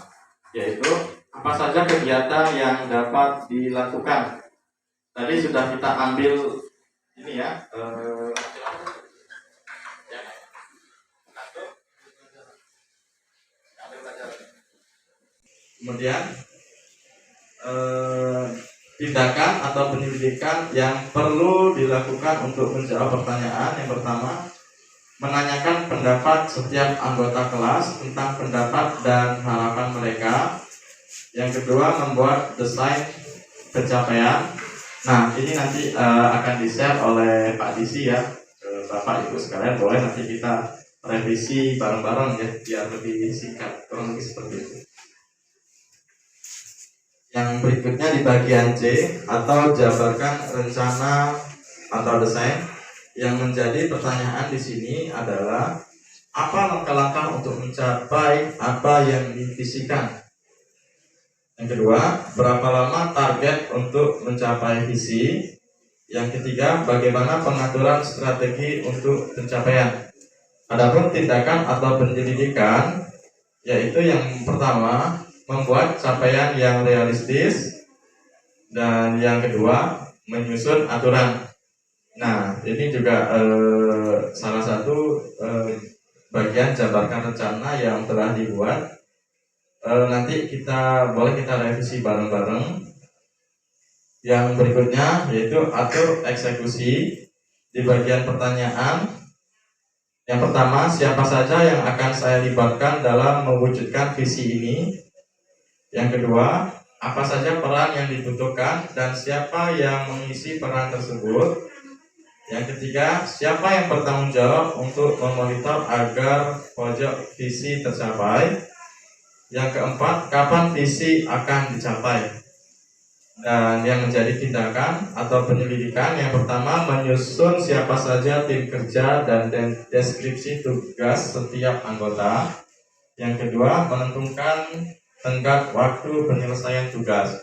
yaitu apa saja kegiatan yang dapat dilakukan. Tadi sudah kita ambil ini ya. Kemudian tindakan atau penyelidikan yang perlu dilakukan untuk menjawab pertanyaan. Yang pertama, menanyakan pendapat setiap anggota kelas tentang pendapat dan harapan mereka. Yang kedua, membuat desain pencapaian. Nah, ini nanti akan di-share oleh Pak Disi ya. Bapak Ibu sekalian, boleh nanti kita revisi bareng-bareng ya, biar lebih singkat, kurang lebih seperti itu. Yang berikutnya di bagian C atau jabarkan rencana atau desain. Yang menjadi pertanyaan di sini adalah apa langkah-langkah untuk mencapai apa yang divisikan. Yang kedua, berapa lama target untuk mencapai visi. Yang ketiga, bagaimana pengaturan strategi untuk pencapaian. Adapun tindakan atau penyelidikan, yaitu yang pertama, membuat capaian yang realistis, dan yang kedua, menyusun aturan. Nah, ini juga salah satu bagian jabarkan rencana yang telah dibuat. Nanti boleh kita revisi bareng-bareng. Yang berikutnya yaitu atur eksekusi. Di bagian pertanyaan, yang pertama, siapa saja yang akan saya libatkan dalam mewujudkan visi ini? Yang kedua, apa saja peran yang dibutuhkan dan siapa yang mengisi peran tersebut? Yang ketiga, siapa yang bertanggung jawab untuk memonitor agar pojok visi tercapai? Yang keempat, kapan visi akan dicapai? Dan yang menjadi tindakan atau penyelidikan, yang pertama, menyusun siapa saja tim kerja dan deskripsi tugas setiap anggota. Yang kedua, menentukan tenggat waktu penyelesaian tugas.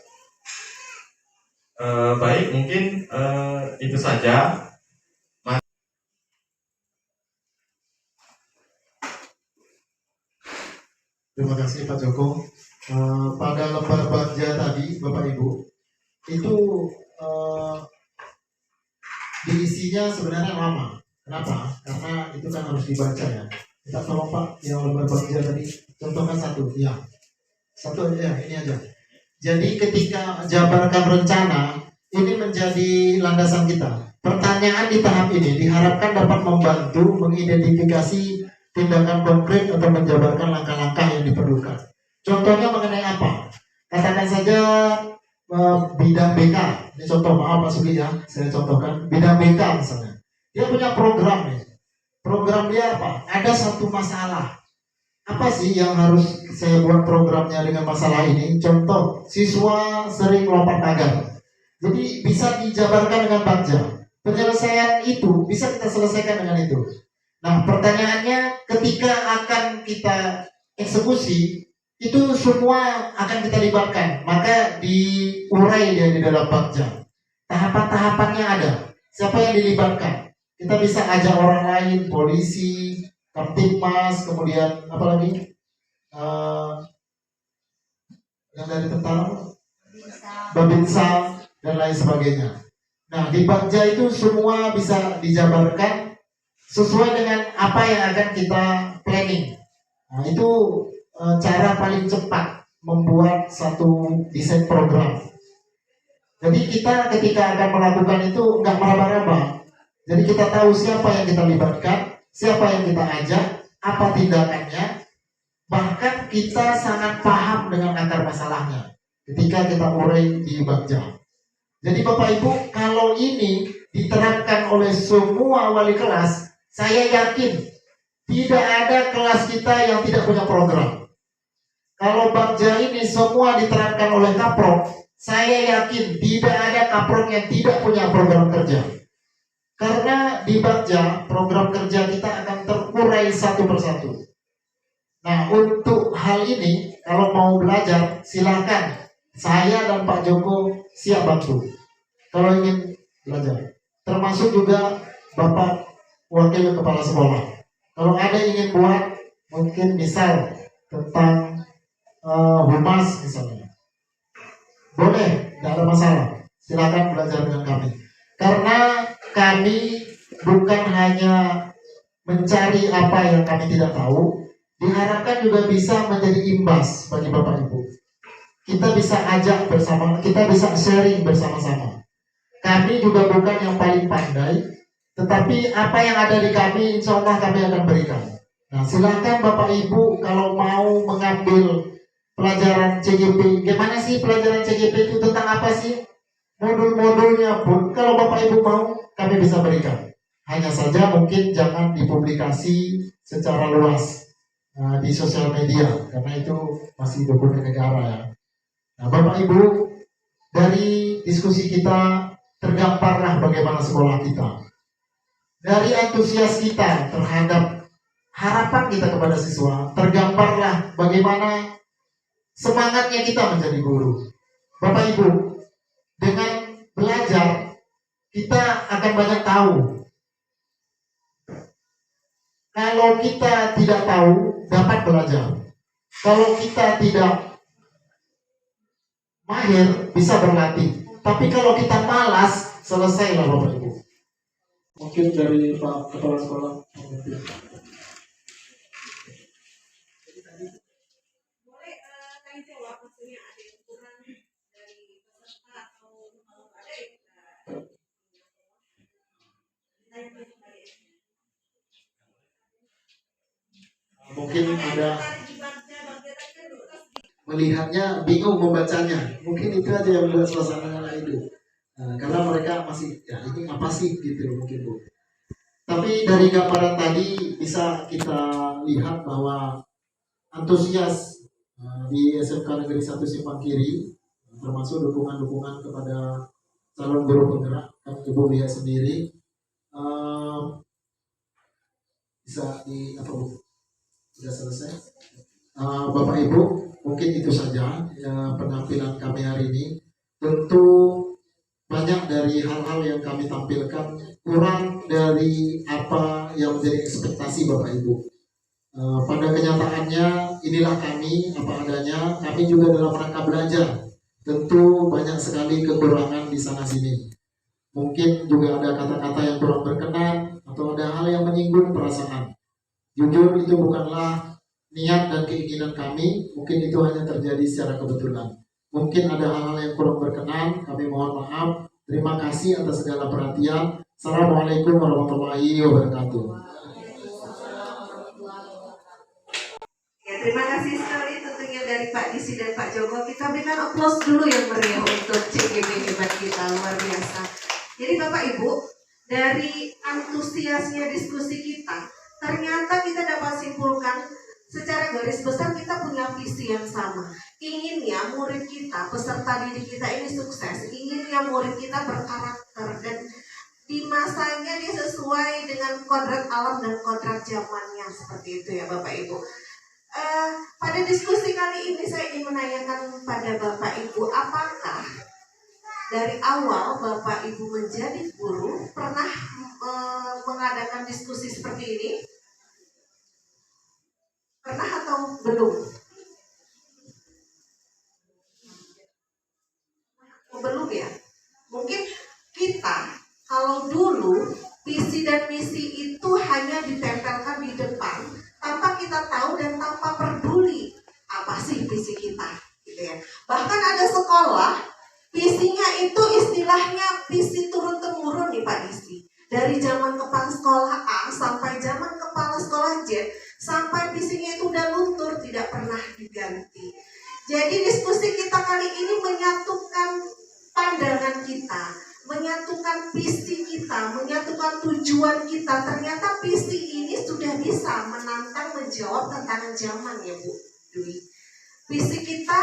Baik, mungkin itu saja. Terima kasih Pak Joko. Pada lembar bagja tadi, Bapak Ibu, itu diisinya sebenarnya lama. Kenapa? Karena itu kan harus dibaca ya. Kita tolong Pak, yang lembar bagja tadi, contohkan satu. Ya, satu aja, ini aja. Jadi ketika jabarkan rencana, ini menjadi landasan kita. Pertanyaan di tahap ini diharapkan dapat membantu mengidentifikasi tindakan konkret atau menjabarkan langkah-langkah yang diperlukan. Contohnya mengenai apa? Katakan saja bidang BK. Ini contoh, maaf Pak Sugi ya, saya contohkan bidang BK misalnya. Dia punya program nih. Program dia apa? Ada satu masalah. Apa sih yang harus saya buat programnya dengan masalah ini? Contoh, siswa sering lompat pagar. Jadi bisa dijabarkan dengan bagja. Penyelesaian itu bisa kita selesaikan dengan itu. Nah, pertanyaannya ketika akan kita eksekusi, itu semua akan kita libatkan. Maka diurai dia di dalam bagja. Tahapan-tahapannya ada. Siapa yang dilibatkan? Kita bisa ajak orang lain, polisi, Kamtipmas, kemudian apa lagi? Yang dari tentara, Babinsa, dan lain sebagainya. Nah, di bagja itu semua bisa dijabarkan sesuai dengan apa yang akan kita planning. Nah, itu cara paling cepat membuat satu desain program. Jadi kita ketika akan melakukan itu nggak meraba-raba. Jadi kita tahu siapa yang kita libatkan, siapa yang kita ajak, apa tindakannya. Bahkan kita sangat paham dengan akar masalahnya ketika kita urai di bagja. Jadi Bapak Ibu, kalau ini diterapkan oleh semua wali kelas, saya yakin tidak ada kelas kita yang tidak punya program. Kalau bagja ini semua diterapkan oleh kaprok, saya yakin tidak ada kaprok yang tidak punya program kerja. Karena di bagja, program kerja kita akan terurai satu persatu. Nah, untuk hal ini, kalau mau belajar, silakan. Saya dan Pak Joko siap bantu. Kalau ingin belajar. Termasuk juga Bapak Wakil Kepala Sekolah. Kalau ada ingin buat, mungkin misal tentang humas misalnya. Boleh, tidak ada masalah. Silakan belajar dengan kami. Karena kami bukan hanya mencari apa yang kami tidak tahu, diharapkan juga bisa menjadi imbas bagi Bapak Ibu. Kita bisa ajak bersama, kita bisa sharing bersama-sama. Kami juga bukan yang paling pandai, tetapi apa yang ada di kami, insya Allah kami akan berikan. Nah, silakan Bapak Ibu kalau mau mengambil pelajaran CGP. Gimana sih pelajaran CGP itu, tentang apa sih? Modul-modulnya pun kalau Bapak Ibu mau, kami bisa berikan. Hanya saja mungkin jangan dipublikasi secara luas di sosial media, karena itu masih dokumen negara ya. Nah, Bapak Ibu, dari diskusi kita tergambarlah bagaimana sekolah kita. Dari antusias kita terhadap harapan kita kepada siswa, tergambarlah bagaimana semangatnya kita menjadi guru. Bapak Ibu, dengan belajar kita akan banyak tahu. Kalau kita tidak tahu, dapat belajar. Kalau kita tidak mahir, bisa berlatih. Tapi kalau kita malas, selesailah Bapak Ibu. Mungkin dari Pak Kepala Sekolah. Boleh tanya jawab, maksudnya ada yang kurang dari peserta atau kalau ada yang Mungkin ada melihatnya bingung membacanya, mungkin itu aja yang membuat suasananya itu. Karena mereka masih ya ini apa sih gitu mungkin Bu. Tapi dari gambaran tadi bisa kita lihat bahwa antusias di SMK Negeri 1 Simpang Kiri, termasuk dukungan-dukungan kepada calon guru penggerak, kan Ibu lihat sendiri. Bisa di apa Bu? Sudah selesai. Bapak Ibu, mungkin itu saja penampilan kami hari ini. Tentu banyak dari hal-hal yang kami tampilkan kurang dari apa yang menjadi ekspektasi Bapak Ibu. Pada kenyataannya inilah kami apa adanya. Kami juga dalam rangka belajar. Tentu banyak sekali kekurangan di sana sini. Mungkin juga ada kata-kata yang kurang berkenan atau ada hal yang menyinggung perasaan. Jujur itu bukanlah niat dan keinginan kami, mungkin itu hanya terjadi secara kebetulan. Mungkin ada hal-hal yang kurang berkenan, kami mohon maaf. Terima kasih atas segala perhatian. Assalamualaikum warahmatullahi wabarakatuh. Ya, terima kasih sekali tentunya dari Pak Disi dan Pak Joko. Kita berikan aplaus dulu yang meriah untuk CGB hebat kita, luar biasa. Jadi Bapak Ibu, dari antusiasnya diskusi kita, ternyata kita dapat simpulkan secara garis besar kita punya visi yang sama. Inginnya murid kita, peserta didik kita ini sukses. Inginnya murid kita berkarakter dan di masanya dia sesuai dengan kodrat alam dan kodrat zamannya, seperti itu ya Bapak Ibu. Pada diskusi kali ini saya ingin menanyakan pada Bapak Ibu, apakah dari awal Bapak Ibu menjadi guru pernah mengadakan diskusi seperti ini? Pernah atau belum? Belum ya? Mungkin kita kalau dulu visi dan misi itu hanya ditempelkan di depan tanpa kita tahu dan tanpa peduli apa sih visi kita, gitu ya. Bahkan ada sekolah visinya itu istilahnya visi turun temurun nih Pak Disi. Dari zaman kepala sekolah A sampai zaman kepala sekolah Z, sampai visinya itu udah luntur, tidak pernah diganti. Jadi diskusi kita kali ini menyatukan pandangan kita, menyatukan visi kita, menyatukan tujuan kita. Ternyata visi ini sudah bisa menantang menjawab tantangan zaman ya Bu Dwi. Visi kita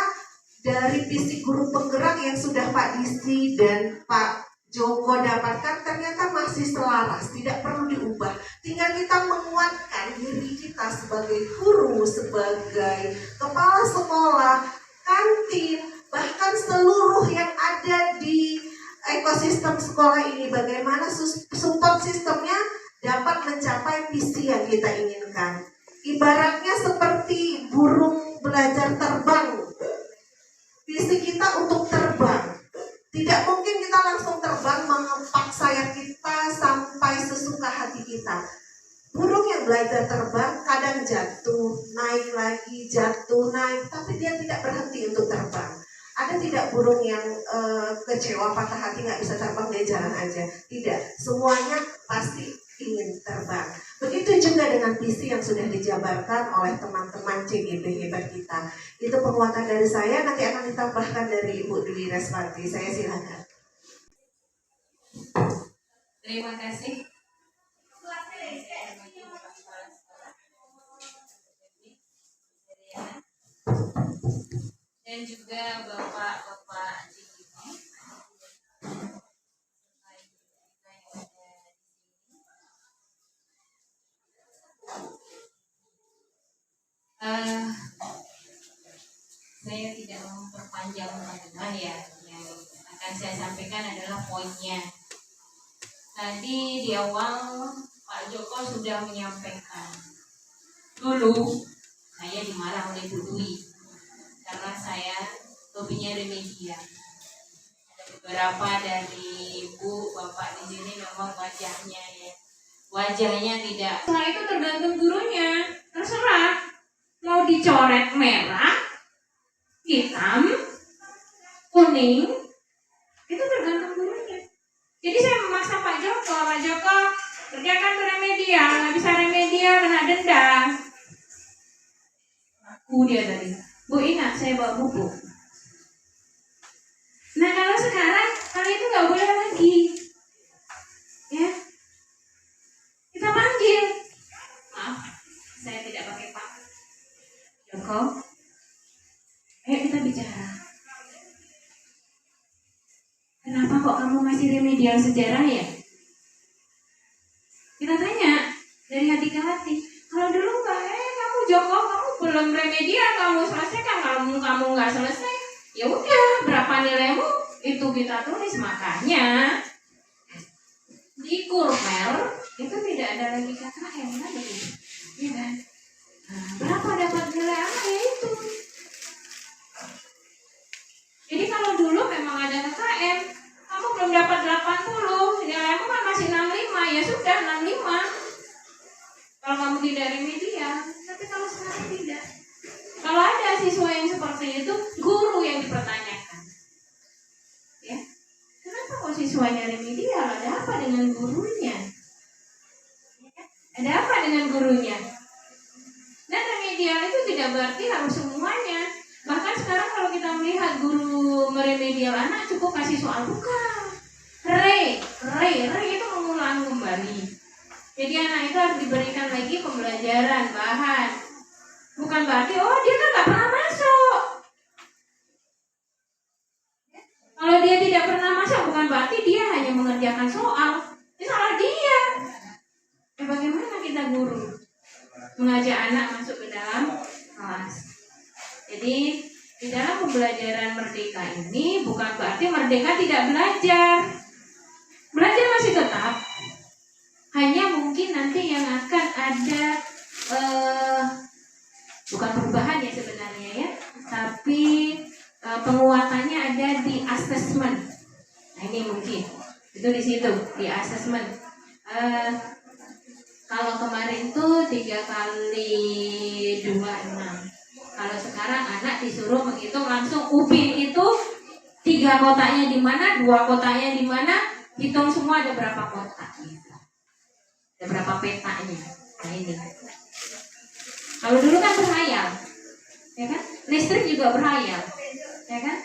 dari visi guru penggerak yang sudah Pak Disi dan Pak Joko dapatkan ternyata masih selaras, tidak perlu diubah. Tinggal kita menguatkan diri kita sebagai guru, sebagai kepala sekolah, kantin, bahkan seluruh yang ada di ekosistem sekolah ini. Bagaimana support sistemnya dapat mencapai visi yang kita inginkan. Ibaratnya seperti burung belajar terbang. Visi kita untuk terbang. Tidak mungkin kita langsung terbang mengepak sayap kita sampai sesuka hati kita. Burung yang belajar terbang kadang jatuh, naik lagi, jatuh, naik, tapi dia tidak berhenti untuk terbang. Ada tidak burung yang kecewa, patah hati, nggak bisa terbang, dia jalan aja? Tidak, semuanya pasti ingin terbang. Begitu juga dengan visi yang sudah dijabarkan oleh teman-teman CGB hebat kita. Itu penguatan dari saya, nanti akan ditambahkan dari Ibu Dwi Reswati. Saya silakan. Terima kasih. Dan juga Bapak-Bapak CGB. Saya tidak memperpanjang teman-teman ya. Yang akan saya sampaikan adalah poinnya. Tadi di awal Pak Joko sudah menyampaikan. Dulu saya dimarah oleh Bu Dwi karena saya hobinya remedial. Ada beberapa dari ibu, bapak di sini memang wajahnya ya. Wajahnya tidak. Nah itu tergantung gurunya. Terserah. Mau dicoret merah, hitam, kuning, itu tergantung gurunya. Jadi saya memaksa Pak Joko kerjakan remedial, nggak bisa remedial kena denda. Aku dia tadi, Bu ingat saya bawa buku. Nah kalau sekarang hal itu nggak boleh lagi, ya kita panggil. Maaf, saya tidak pakai Pak Joko. Ayo kita bicara. Kenapa kok kamu masih remedial sejarah ya? Kita tanya dari hati ke hati. Kalau dulu enggak, kamu Joko, kamu belum remedial, kamu selesaikan, kamu nggak selesai. Ya udah, berapa nilaimu itu kita tulis. Makanya di Kurmel itu tidak ada lagi KKM kan begitu, ya kan? Nah, berapa dapat nilai apa ya itu? Jadi kalau dulu memang ada KKM, kamu belum dapat 80, nilaimu kan masih 65, ya sudah 65. Kalau kamu tidak remedial, tapi kalau sekarang tidak. Kalau ada siswa yang seperti itu, guru yang dipertanyakan. Ya, kenapa kok siswanya remedial? Ada apa dengan gurunya? Ada apa dengan gurunya? Dan remedial itu tidak berarti harus semuanya. Bahkan sekarang kalau kita melihat guru meremedial anak cukup kasih soal bukan. Re itu mengulang kembali. Jadi anak itu harus diberikan lagi pembelajaran bahan. Bukan berarti dia kan nggak pernah masuk. Kalau dia tidak pernah masuk bukan berarti dia hanya mengerjakan soal. Ini salah dia. Bagaimana kita guru mengajak anak masuk ke dalam kelas? Jadi di dalam pembelajaran merdeka ini bukan berarti merdeka tidak belajar. Belajar masih tetap. Hanya mungkin nanti yang akan ada bukan perubahan ya sebenarnya ya, tapi penguatannya ada di assessment. Nah ini mungkin itu di situ di assessment. Kalau kemarin tuh 3 kali 2 6. Kalau sekarang anak disuruh menghitung langsung Upin itu 3 kotaknya di mana, 2 kotaknya di mana, hitung semua ada berapa kotak gitu. Ada berapa petanya. Nah ini. Kalau dulu kan berhayal, ya kan? Listrik juga berhayal, ya kan?